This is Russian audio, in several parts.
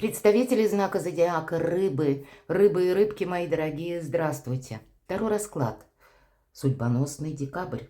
Представители знака зодиака Рыбы, Рыбы и Рыбки, мои дорогие, здравствуйте. Второй расклад. Судьбоносный декабрь.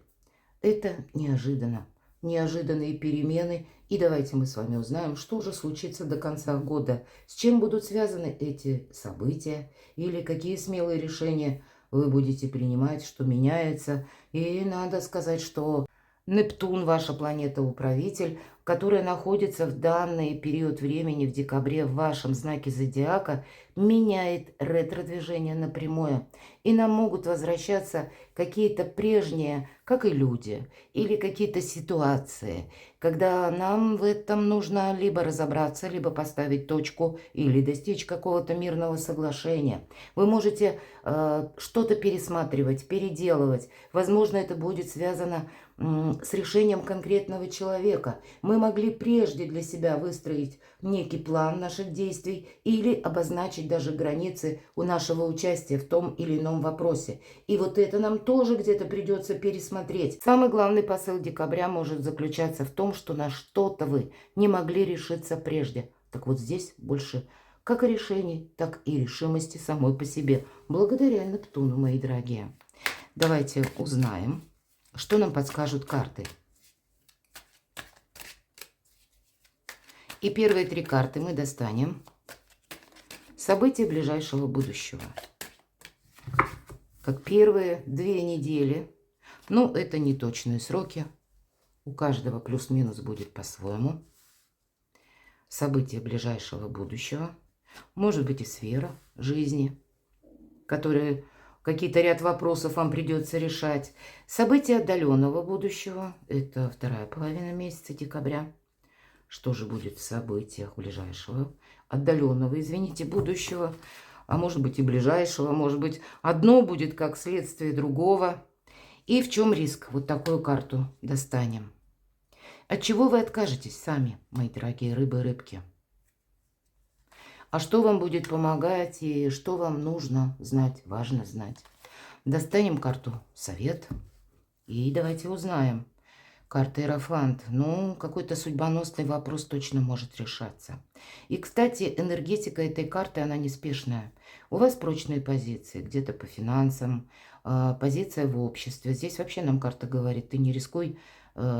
Это неожиданно. Неожиданные перемены. И давайте мы с вами узнаем, что же случится до конца года. С чем будут связаны эти события. Или какие смелые решения вы будете принимать, что меняется. И надо сказать, что Нептун, ваша планета-управитель, которая находится в данный период времени, в декабре, в вашем знаке зодиака, меняет ретро-движение на прямое. И нам могут возвращаться какие-то прежние, как и люди, или какие-то ситуации, когда нам в этом нужно либо разобраться, либо поставить точку, или достичь какого-то мирного соглашения. Вы можете что-то пересматривать, переделывать. Возможно, это будет связано с решением конкретного человека. Мы могли прежде для себя выстроить некий план наших действий или обозначить даже границы у нашего участия в том или ином вопросе. И вот это нам тоже где-то придется пересмотреть. Самый главный посыл декабря может заключаться в том, что на что-то вы не могли решиться прежде. Так вот здесь больше как и решений, так и решимости самой по себе. Благодаря Нептуну, мои дорогие. Давайте узнаем, что нам подскажут карты. И первые три карты мы достанем. События ближайшего будущего. Как первые 2 недели. Ну, это не точные сроки. У каждого плюс-минус будет по-своему. События ближайшего будущего. Может быть и сфера жизни, которые какие-то ряд вопросов вам придется решать. События отдаленного будущего. Это вторая половина месяца декабря. Что же будет в событиях ближайшего, отдаленного, извините, будущего, а может быть и ближайшего, может быть одно будет как следствие другого. И в чем риск? Вот такую карту достанем. От чего вы откажетесь сами, мои дорогие рыбы и рыбки? А что вам будет помогать и что вам нужно знать, важно знать? Достанем карту «Совет» и давайте узнаем. Карта Иерофант. Ну, какой-то судьбоносный вопрос точно может решаться. И, кстати, энергетика этой карты, она неспешная. У вас прочные позиции, где-то по финансам, позиция в обществе. Здесь вообще нам карта говорит, ты не рискуй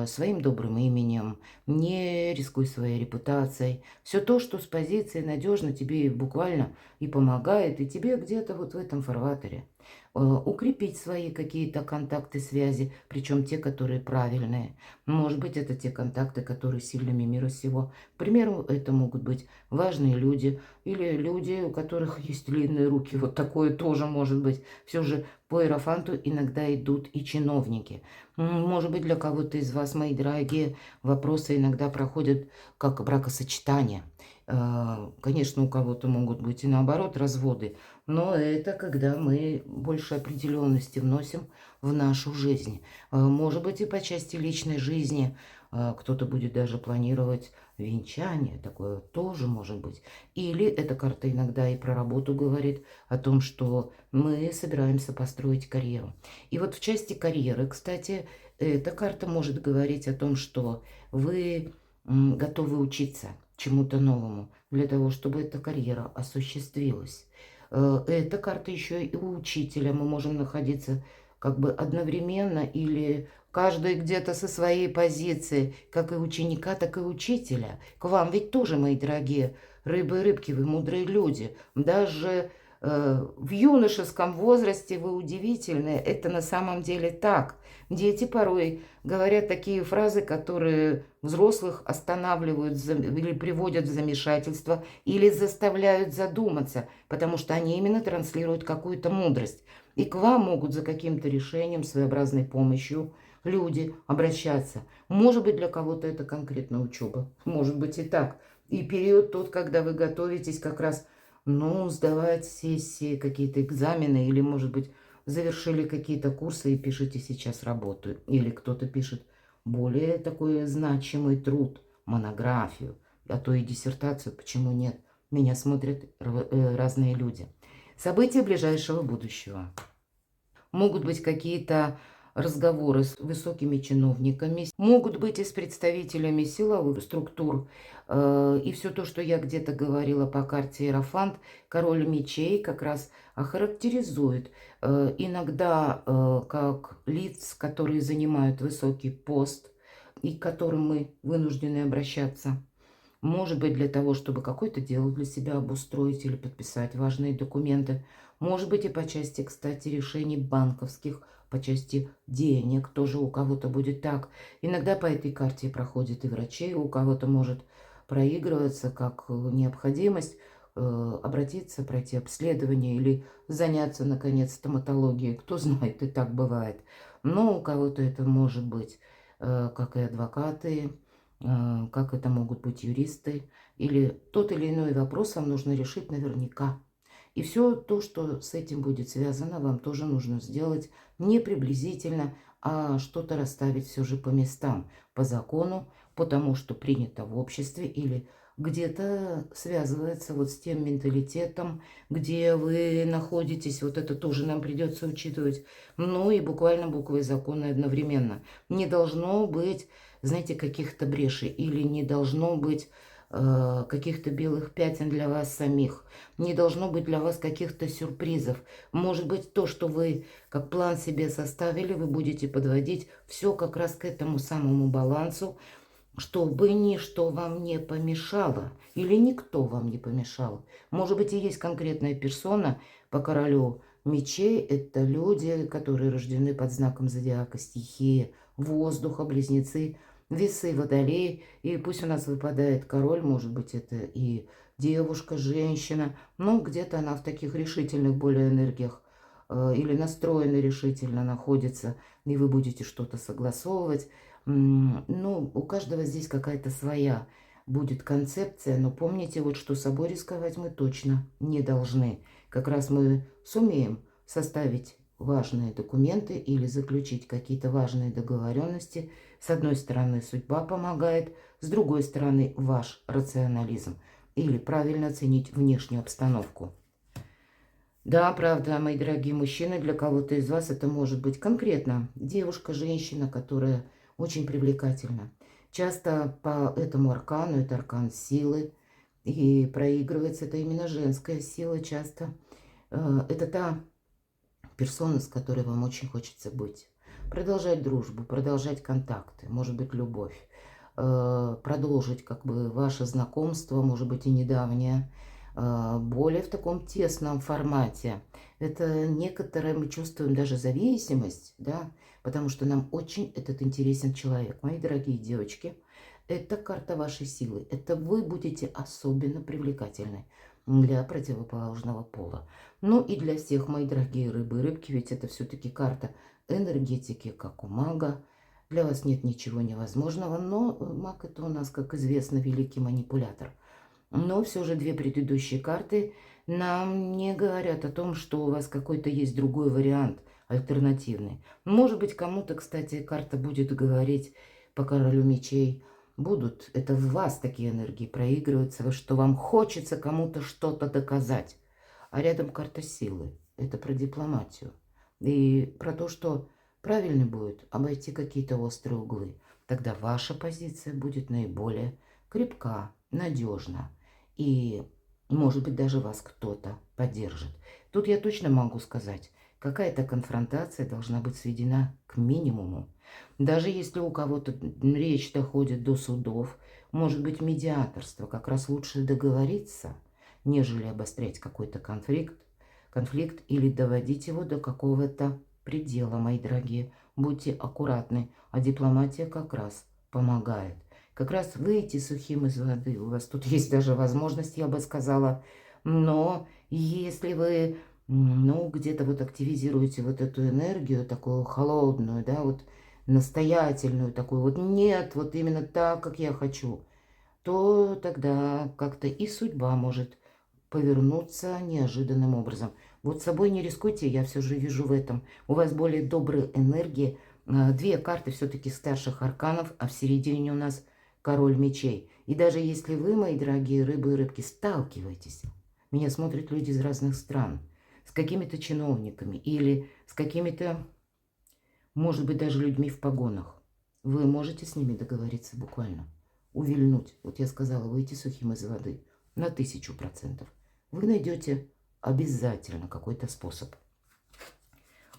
своим добрым именем, не рискуй своей репутацией. Все то, что с позиции надежно, тебе буквально и помогает, и тебе где-то вот в этом фарватере. Укрепить свои какие-то контакты, связи, причем те, которые правильные. Может быть, это те контакты, которые сильными мира сего. К примеру, это могут быть важные люди или люди, у которых есть длинные руки. Вот такое тоже может быть. Все же по Иерофанту иногда идут и чиновники. Может быть, для кого-то из вас, мои дорогие, вопросы иногда проходят как бракосочетание. Конечно, у кого-то могут быть и наоборот разводы, но это когда мы больше определенности вносим в нашу жизнь. Может быть, и по части личной жизни кто-то будет даже планировать венчание, такое тоже может быть. Или эта карта иногда и про работу говорит, о том, что мы собираемся построить карьеру. И вот в части карьеры, кстати, эта карта может говорить о том, что вы готовы учиться чему-то новому для того, чтобы эта карьера осуществилась. Эта карта еще и у учителя. Мы можем находиться как бы одновременно или каждый где-то со своей позиции, как и ученика, так и учителя. К вам ведь тоже, мои дорогие рыбы и рыбки, вы мудрые люди. Даже в юношеском возрасте вы удивительны. Это на самом деле так. Дети порой говорят такие фразы, которые взрослых останавливают или приводят в замешательство, или заставляют задуматься, потому что они именно транслируют какую-то мудрость. И к вам могут за каким-то решением, своеобразной помощью люди обращаться. Может быть, для кого-то это конкретно учеба. Может быть и так. И период тот, когда вы готовитесь как раз, ну, сдавать сессии, какие-то экзамены, или, может быть, завершили какие-то курсы и пишете сейчас работу. Или кто-то пишет более такой значимый труд, монографию, а то и диссертацию, почему нет? Меня смотрят разные люди. События ближайшего будущего. Могут быть какие-то разговоры с высокими чиновниками, могут быть и с представителями силовых структур. И все то, что я где-то говорила по карте Иерофант, король мечей как раз охарактеризует иногда как лиц, которые занимают высокий пост и к которым мы вынуждены обращаться. Может быть, для того, чтобы какое-то дело для себя обустроить или подписать важные документы. Может быть, и по части, кстати, решений банковских, по части денег. Тоже у кого-то будет так. Иногда по этой карте проходит и врачей, у кого-то может проигрываться как необходимость обратиться, пройти обследование или заняться, наконец, стоматологией. Кто знает, и так бывает. Но у кого-то это может быть, как и адвокаты, как это могут быть юристы, или тот или иной вопрос вам нужно решить наверняка. И все то, что с этим будет связано, вам тоже нужно сделать не приблизительно, а что-то расставить все же по местам, по закону, потому что принято в обществе или где-то связывается вот с тем менталитетом, где вы находитесь, вот это тоже нам придется учитывать. Ну и буквально буквы и законы одновременно. Не должно быть, знаете, каких-то брешей или не должно быть каких-то белых пятен для вас самих. Не должно быть для вас каких-то сюрпризов. Может быть, то, что вы как план себе составили, вы будете подводить все как раз к этому самому балансу, чтобы ничто вам не помешало или никто вам не помешал. Может быть, и есть конкретная персона по королю мечей. Это люди, которые рождены под знаком зодиака стихии воздуха, близнецы, весы, водолей. И пусть у нас выпадает король, может быть, это и девушка, женщина, но где-то она в таких решительных более энергиях или настроена решительно находится, и вы будете что-то согласовывать. Ну, у каждого здесь какая-то своя будет концепция, но помните, вот что собой рисковать мы точно не должны. Как раз мы сумеем составить важные документы или заключить какие-то важные договоренности. С одной стороны, судьба помогает, с другой стороны, ваш рационализм или правильно оценить внешнюю обстановку. Да, правда, мои дорогие мужчины, для кого-то из вас это может быть конкретно девушка, женщина, которая очень привлекательна. Часто по этому аркану, это аркан силы, и проигрывается это именно женская сила часто. Это та персона, с которой вам очень хочется быть. Продолжать дружбу, продолжать контакты, может быть, любовь. Продолжить как бы ваше знакомство, может быть, и недавнее, более в таком тесном формате. Это некоторое мы чувствуем даже зависимость, да, потому что нам очень этот интересен человек. Мои дорогие девочки, это карта вашей силы. Это вы будете особенно привлекательны для противоположного пола. Ну и для всех, мои дорогие рыбы и рыбки, ведь это все-таки карта энергетики, как у мага. Для вас нет ничего невозможного, но маг это у нас, как известно, великий манипулятор. Но все же две предыдущие карты нам не говорят о том, что у вас какой-то есть другой вариант, альтернативный. Может быть, кому-то, кстати, карта будет говорить по королю мечей. Будут, это в вас такие энергии проигрываются, что вам хочется кому-то что-то доказать. А рядом карта силы. Это про дипломатию. И про то, что правильно будет обойти какие-то острые углы. Тогда ваша позиция будет наиболее крепка, надежна. И, может быть, даже вас кто-то поддержит. Тут я точно могу сказать, какая-то конфронтация должна быть сведена к минимуму. Даже если у кого-то речь доходит до судов, может быть, медиаторство, как раз лучше договориться, нежели обострять какой-то конфликт или доводить его до какого-то предела, мои дорогие. Будьте аккуратны, а дипломатия как раз помогает. Как раз выйти сухим из воды. У вас тут есть даже возможность, я бы сказала. Но если вы, ну, где-то вот активизируете вот эту энергию, такую холодную, да, вот настоятельную, такую вот нет, вот именно так, как я хочу, то тогда как-то и судьба может повернуться неожиданным образом. Вот собой не рискуйте, я все же вижу в этом. У вас более добрые энергии. Две карты все-таки старших арканов, а в середине у нас король мечей. И даже если вы, мои дорогие рыбы и рыбки, сталкиваетесь, меня смотрят люди из разных стран, с какими-то чиновниками или с какими-то может быть, даже людьми в погонах. Вы можете с ними договориться буквально, увильнуть. Вот я сказала, выйти сухим из воды на 1000%. Вы найдете обязательно какой-то способ.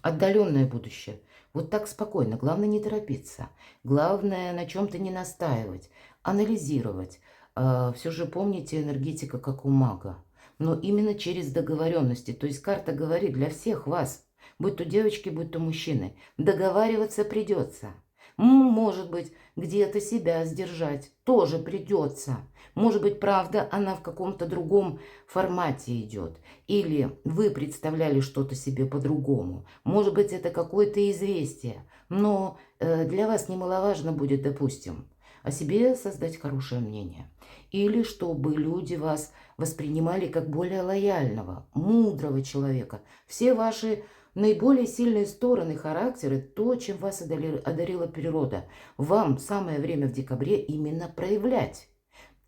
Отдаленное будущее. Вот так спокойно. Главное не торопиться. Главное на чем-то не настаивать. Анализировать. Все же помните, энергетика как у мага. Но именно через договоренности. То есть карта говорит для всех вас, будь то девочки, будь то мужчины, договариваться придется. Может быть, где-то себя сдержать тоже придется. Может быть, правда, она в каком-то другом формате идет. Или вы представляли что-то себе по-другому. Может быть, это какое-то известие. Но для вас немаловажно будет, допустим, о себе создать хорошее мнение. Или чтобы люди вас воспринимали как более лояльного, мудрого человека. Все ваши наиболее сильные стороны характера, то, чем вас одарила природа, вам самое время в декабре именно проявлять.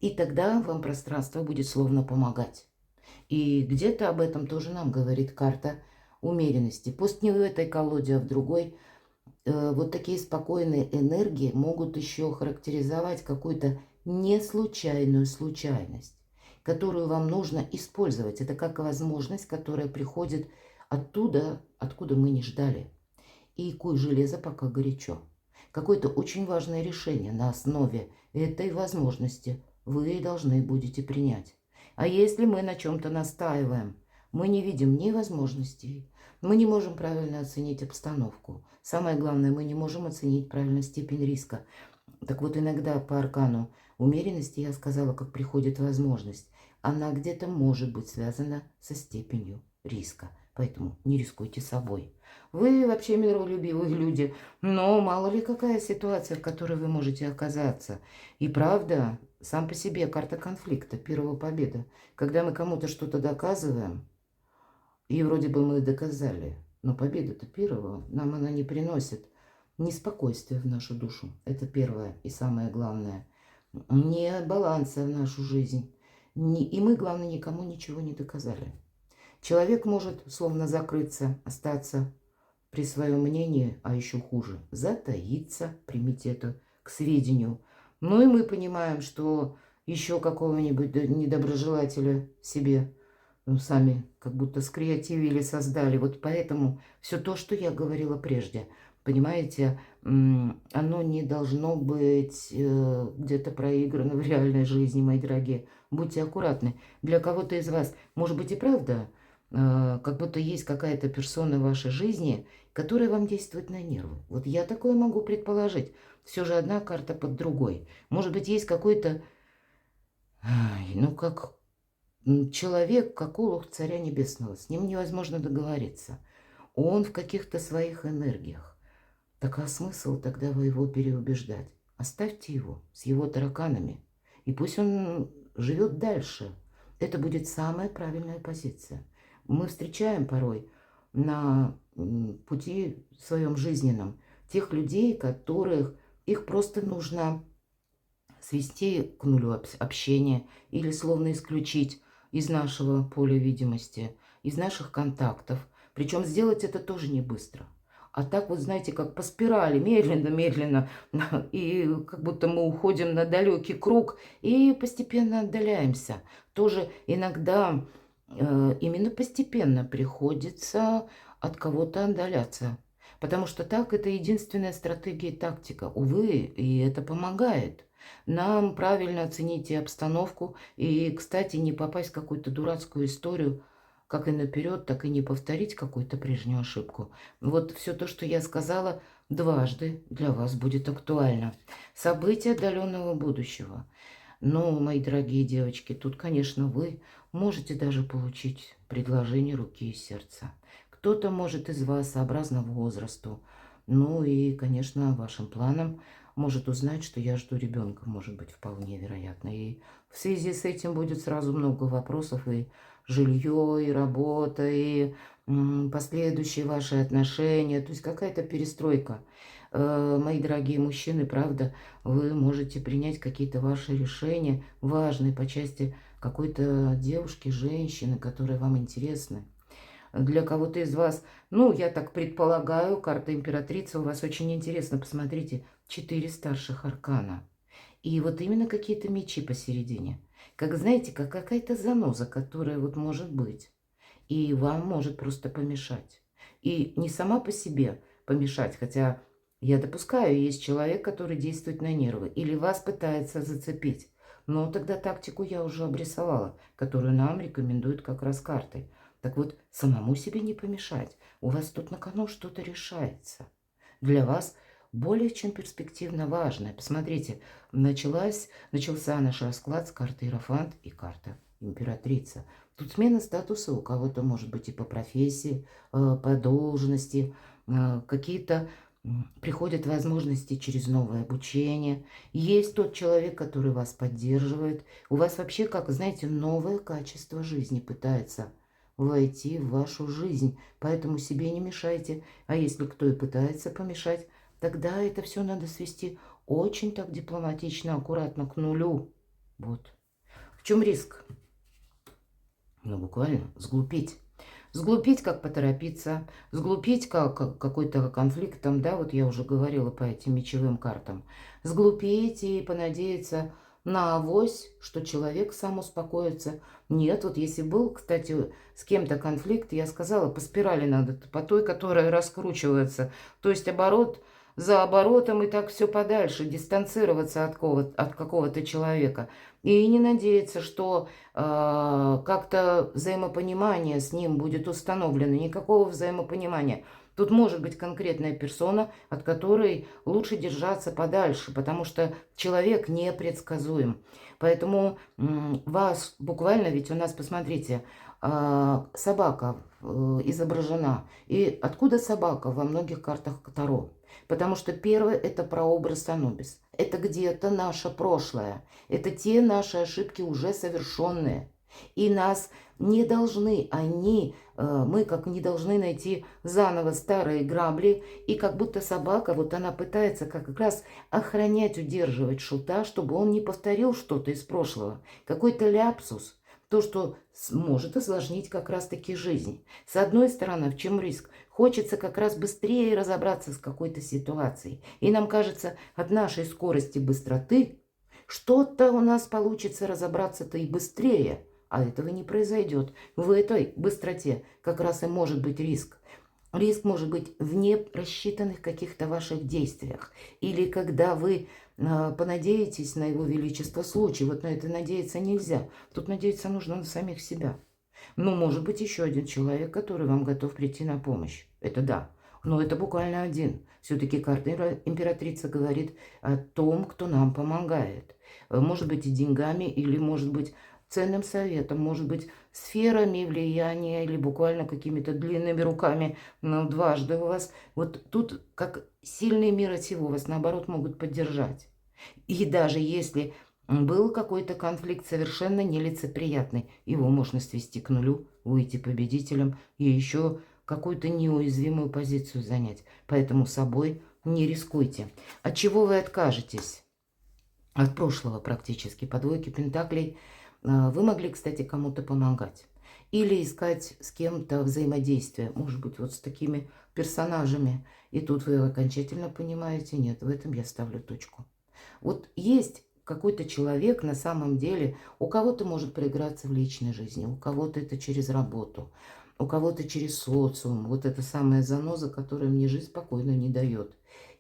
И тогда вам пространство будет словно помогать. И где-то об этом тоже нам говорит карта умеренности. Пусть не в этой колоде, а в другой. Вот такие спокойные энергии могут еще характеризовать какую-то неслучайную случайность, которую вам нужно использовать. Это как возможность, которая приходит оттуда, откуда мы не ждали. И куй железо пока горячо. Какое-то очень важное решение на основе этой возможности вы должны будете принять. А если мы на чем-то настаиваем, мы не видим ни возможностей, мы не можем правильно оценить обстановку. Самое главное, мы не можем оценить правильно степень риска. Так вот, иногда по аркану умеренности я сказала, как приходит возможность. Она где-то может быть связана со степенью риска. Поэтому не рискуйте собой. Вы вообще миролюбивые люди, но мало ли какая ситуация, в которой вы можете оказаться. И правда, сам по себе карта конфликта, первого победа. Когда мы кому-то что-то доказываем, и вроде бы мы доказали, но победа-то первого нам она не приносит ни спокойствия в нашу душу. Это первое и самое главное. Не баланса в нашу жизнь. И мы, главное, никому ничего не доказали. Человек может словно закрыться, остаться при своем мнении, а еще хуже, затаиться, примите это к сведению. Ну и мы понимаем, что еще какого-нибудь недоброжелателя себе сами как будто скреативили, создали. Вот поэтому все то, что я говорила прежде, понимаете, оно не должно быть где-то проиграно в реальной жизни, мои дорогие. Будьте аккуратны. Для кого-то из вас, может быть, и правда, как будто есть какая-то персона в вашей жизни, которая вам действует на нервы. Вот я такое могу предположить. Все же одна карта под другой. Может быть, есть какой-то, ну, как человек, как олух царя небесного. С ним невозможно договориться. Он в каких-то своих энергиях. Так а смысл тогда вы его переубеждать? Оставьте его с его тараканами. И пусть он живет дальше. Это будет самая правильная позиция. Мы встречаем порой на пути в своем жизненном тех людей, которых их просто нужно свести к нулю общения или словно исключить из нашего поля видимости, из наших контактов. Причем сделать это тоже не быстро. А так вот, знаете, как по спирали, медленно-медленно, и как будто мы уходим на далекий круг и постепенно отдаляемся. Тоже иногда именно постепенно приходится от кого-то отдаляться. Потому что так это единственная стратегия и тактика. Увы, и это помогает нам правильно оценить и обстановку. И, кстати, не попасть в какую-то дурацкую историю, как и наперед, так и не повторить какую-то прежнюю ошибку. Вот все то, что я сказала, дважды для вас будет актуально. События отдаленного будущего. Но, мои дорогие девочки, тут, конечно, вы можете даже получить предложение руки и сердца. Кто-то может из вас сообразно возрасту, ну и, конечно, вашим планам может узнать, что я жду ребенка, может быть, вполне вероятно. И в связи с этим будет сразу много вопросов, и жилье, и работа, и последующие ваши отношения, то есть какая-то перестройка. Мои дорогие мужчины, правда, вы можете принять какие-то ваши решения, важные по части какой-то девушки, женщины, которые вам интересны. для кого-то из вас, ну, я так предполагаю, карта императрицы у вас очень интересно. Посмотрите, 4 старших аркана. И вот именно какие-то мечи посередине. Как, знаете, как какая-то заноза, которая вот может быть. И вам может просто помешать. И не сама по себе помешать, хотя я допускаю, есть человек, который действует на нервы или вас пытается зацепить. Но тогда тактику я уже обрисовала, которую нам рекомендуют как раз картой. Так вот, самому себе не помешать. У вас тут на кону что-то решается. Для вас более чем перспективно важное. Посмотрите, начался наш расклад с карты Иерофант и карта Императрица. Тут смена статуса у кого-то может быть и по профессии, по должности, какие-то приходят возможности через новое обучение. Есть тот человек, который вас поддерживает. У вас вообще, как, знаете, новое качество жизни пытается войти в вашу жизнь. Поэтому себе не мешайте. А если кто и пытается помешать, тогда это все надо свести очень так дипломатично, аккуратно к нулю. Вот. В чем риск? Ну, буквально сглупить. Сглупить, как поторопиться, сглупить, как какой-то конфликт там, да, вот я уже говорила по этим мечевым картам. Сглупить и понадеяться на авось, что человек сам успокоится. Нет, вот если был, кстати, с кем-то конфликт, я сказала, по спирали надо, по той, которая раскручивается. То есть оборот за оборотом и так все подальше, дистанцироваться от какого-то человека. И не надеяться, что как-то взаимопонимание с ним будет установлено. Никакого взаимопонимания. Тут может быть конкретная персона, от которой лучше держаться подальше, потому что человек непредсказуем. Поэтому вас буквально, ведь у нас, посмотрите, собака изображена. И откуда собака во многих картах Таро? Потому что первое – это прообраз Анубис. Это где-то наше прошлое. Это те наши ошибки уже совершенные. И нас не должны мы как не должны найти заново старые грабли. И как будто собака, вот она пытается как раз охранять, удерживать шута, чтобы он не повторил что-то из прошлого. Какой-то ляпсус. То, что может осложнить как раз-таки жизнь. С одной стороны, в чем риск? Хочется как раз быстрее разобраться с какой-то ситуацией. И нам кажется, от нашей скорости быстроты что-то у нас получится разобраться-то и быстрее. А этого не произойдет. В этой быстроте как раз и может быть риск. Риск может быть в нерассчитанных каких-то ваших действиях. Или когда вы понадеетесь на его величество случай. Вот на это надеяться нельзя. Тут надеяться нужно на самих себя. Ну, может быть, еще один человек, который вам готов прийти на помощь. Это да. Но это буквально один. Все-таки карта императрица говорит о том, кто нам помогает. Может быть, и деньгами, или, может быть, ценным советом, может быть, сферами влияния, или буквально какими-то длинными руками, но дважды у вас. Вот тут, как сильные мира сего, вас, наоборот, могут поддержать. И даже если был какой-то конфликт совершенно нелицеприятный, его можно свести к нулю, выйти победителем и еще какую-то неуязвимую позицию занять. Поэтому собой не рискуйте. От чего вы откажетесь? От прошлого практически. По двойке пентаклей вы могли, кстати, кому-то помогать. Или искать с кем-то взаимодействие. Может быть, вот с такими персонажами. И тут вы окончательно понимаете, нет, в этом я ставлю точку. Вот есть какой-то человек на самом деле, у кого-то может проиграться в личной жизни, у кого-то это через работу, у кого-то через социум. Вот это самая заноза, которая мне жизнь спокойно не дает.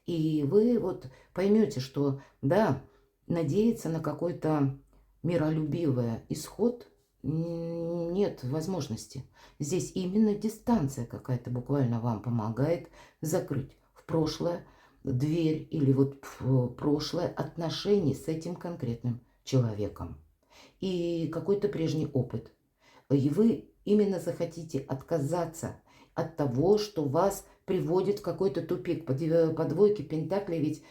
И вы вот поймете, что да, надеяться на какой-то миролюбивый исход нет возможности. Здесь именно дистанция какая-то буквально вам помогает закрыть в прошлое дверь или вот в прошлое отношений с этим конкретным человеком. И какой-то прежний опыт. И вы именно захотите отказаться от того, что вас приводит в какой-то тупик. По двойке пентаклей ведь,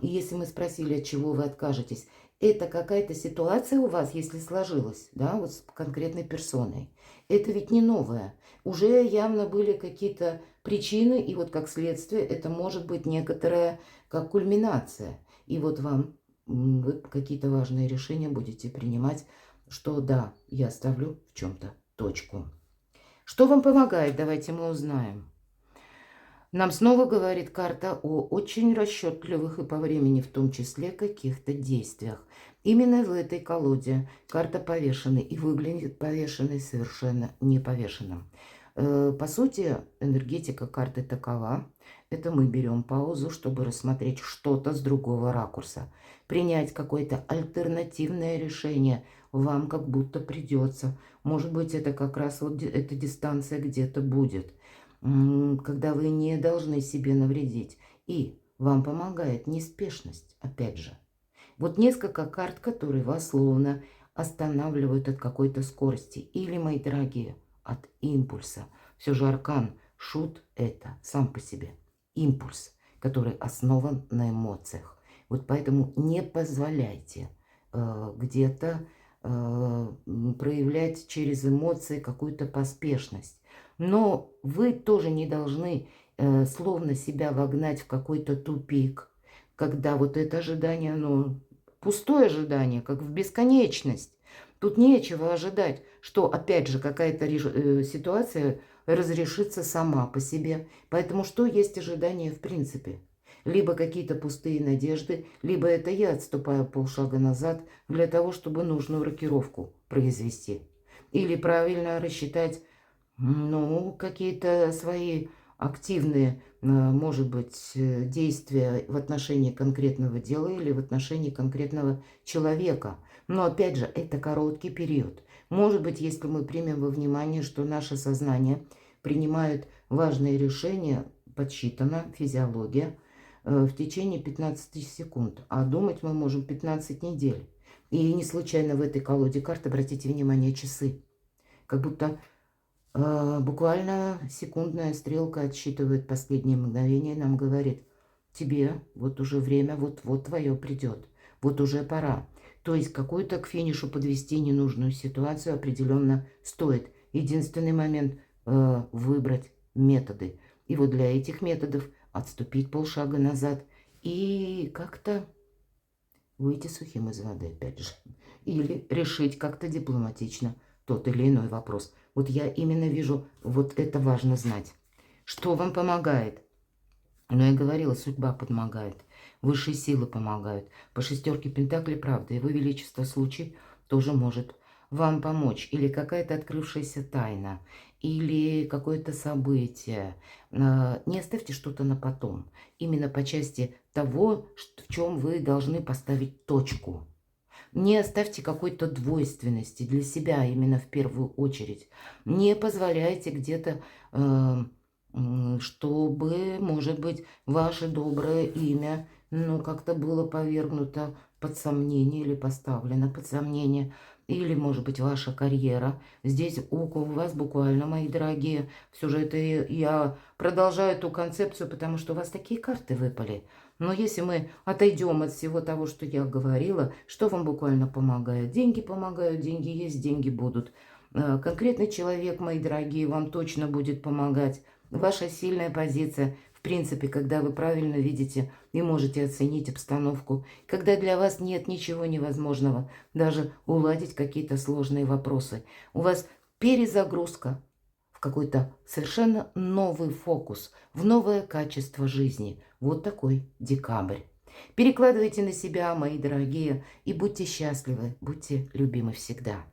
если мы спросили, от чего вы откажетесь, это какая-то ситуация у вас, если сложилась, да, вот с конкретной персоной. Это ведь не новое. Уже явно были какие-то причины, и вот как следствие это может быть некоторая как кульминация. И вот вам вы какие-то важные решения будете принимать, что да, я ставлю в чем-то точку. Что вам помогает? Давайте мы узнаем. Нам снова говорит карта о очень расчетливых и по времени в том числе каких-то действиях. Именно в этой колоде карта повешенный, и выглядит повешенный совершенно не повешенным. По сути, энергетика карты такова. Это мы берем паузу, чтобы рассмотреть что-то с другого ракурса. Принять какое-то альтернативное решение вам как будто придется. Может быть, это как раз вот эта дистанция где-то будет, когда вы не должны себе навредить. И вам помогает неспешность, опять же. Вот несколько карт, которые вас словно останавливают от какой-то скорости. Или, мои дорогие, от импульса. Все же аркан шут это сам по себе импульс, который основан на эмоциях. Вот поэтому не позволяйте где-то проявлять через эмоции какую-то поспешность. Но вы тоже не должны словно себя вогнать в какой-то тупик, когда вот это ожидание, оно пустое ожидание, как в бесконечность. Тут нечего ожидать, что опять же какая-то ситуация разрешится сама по себе. Поэтому что есть ожидание в принципе? Либо какие-то пустые надежды, либо это я отступаю полшага назад для того, чтобы нужную рокировку произвести. Или правильно рассчитать, ну, какие-то свои активные, может быть, действия в отношении конкретного дела или в отношении конкретного человека. Но, опять же, это короткий период. Может быть, если мы примем во внимание, что наше сознание принимает важные решения, подсчитана физиология, в течение 15 секунд. А думать мы можем 15 недель. И не случайно в этой колоде карт, обратите внимание, часы. Как будто буквально секундная стрелка отсчитывает последние мгновения, нам говорит: тебе вот уже время, вот-вот твое придет, вот уже пора. То есть какую-то к финишу подвести ненужную ситуацию определенно стоит. Единственный момент выбрать методы. И вот для этих методов отступить полшага назад и как-то выйти сухим из воды, опять же. Или решить как-то дипломатично тот или иной вопрос. Вот я именно вижу, вот это важно знать. Что вам помогает? Но я говорила, судьба помогает, высшие силы помогают. По шестерке пентаклей, правда, его величество случай тоже может вам помочь. Или какая-то открывшаяся тайна, или какое-то событие. Не оставьте что-то на потом. Именно по части того, в чем вы должны поставить точку. Не оставьте какой-то двойственности для себя именно в первую очередь. Не позволяйте где-то, чтобы, может быть, ваше доброе имя, ну, как-то было повергнуто под сомнение или поставлено под сомнение. Или, может быть, ваша карьера. Здесь у вас буквально, мои дорогие, все же это я продолжаю эту концепцию, потому что у вас такие карты выпали. Но если мы отойдем от всего того, что я говорила, что вам буквально помогает? Деньги помогают, деньги есть, деньги будут. Конкретный человек, мои дорогие, вам точно будет помогать. Ваша сильная позиция, в принципе, когда вы правильно видите и можете оценить обстановку, когда для вас нет ничего невозможного, даже уладить какие-то сложные вопросы. У вас перезагрузка в какой-то совершенно новый фокус, в новое качество жизни. Вот такой декабрь. Перекладывайте на себя, мои дорогие, и будьте счастливы, будьте любимы всегда.